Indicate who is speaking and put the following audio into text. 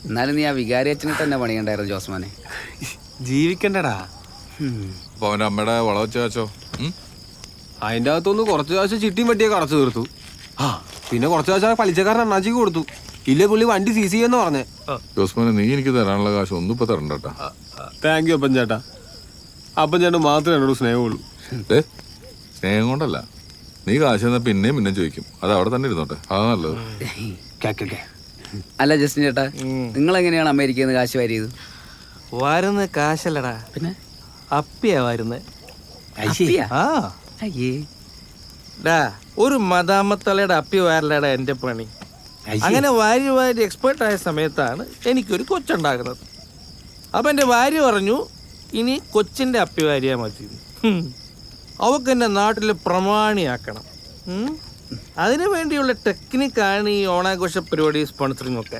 Speaker 1: എന്നാലും നീ ആ വികാരി അച്ഛനെ തന്നെ പണിയണ്ടായിരുന്നു ജോസ്മാനെ.
Speaker 2: ജീവിക്കണ്ടടാ.
Speaker 3: അപ്പൊ അവന്റെ അമ്മയുടെ വള വെച്ച കാശോ?
Speaker 2: അതിന്റെ അകത്തൊന്ന് കുറച്ച് കാശ് ചിട്ടിയും വെട്ടിയൊക്കെ അടച്ചു തീർത്തു. ആ പിന്നെ കുറച്ച് കാശ് പലിച്ചക്കാരൻ അണ്ണാച്ചിക്ക് കൊടുത്തു. ഇല്ലേ പുള്ളി വണ്ടി സീസ് ചെയ്യുന്ന പറഞ്ഞേ.
Speaker 3: ജോസ്മാനെ നീ എനിക്ക് തരാനുള്ള കാശ് ഒന്നും ഇപ്പൊ തരണ്ടട്ടാ.
Speaker 2: താങ്ക് യു അപ്പൻ ചേട്ടാ. അപ്പൻ ചേട്ടൻ മാത്രമേ എന്നോട് സ്നേഹമുള്ളൂ.
Speaker 3: സ്നേഹം കൊണ്ടല്ല, നീ കാശ് തന്നാ പിന്നെയും പിന്നെ ചോദിക്കും. അത് അവിടെ തന്നെ ഇരുന്നോട്ടെ, അതാ നല്ലത്.
Speaker 1: അല്ല ജസ്റ്റിൻ ചേട്ടാ, നിങ്ങൾ എങ്ങനെയാണ് അമേരിക്കയിൽ നിന്ന് കാശ് വാരിയത്?
Speaker 4: വരുന്ന കാശല്ലടാ,
Speaker 1: പിന്നെ
Speaker 4: അപ്പിയാ വരുന്നത്. ആ
Speaker 1: അയ്യേ,
Speaker 4: ഡാ ഒരു മദാമത്തലയുടെ അപ്പി വാരലടാ എൻ്റെ പണി. അങ്ങനെ വാരി വാരി എക്സ്പേർട്ട് ആയ സമയത്താണ് എനിക്കൊരു കൊച്ചുണ്ടാകുന്നത്. അപ്പം എൻ്റെ ഭാര്യ പറഞ്ഞു, ഇനി കൊച്ചിൻ്റെ അപ്പി വാരിയാൽ മതി. അവക്ക് എൻ്റെ നാട്ടിൽ പ്രമാണിയാക്കണം. അതിനു വേണ്ടിയുള്ള ടെക്നിക്കാണ് ഈ ഓണാഘോഷ പരിപാടി സ്പോൺസറിങ് ഒക്കെ.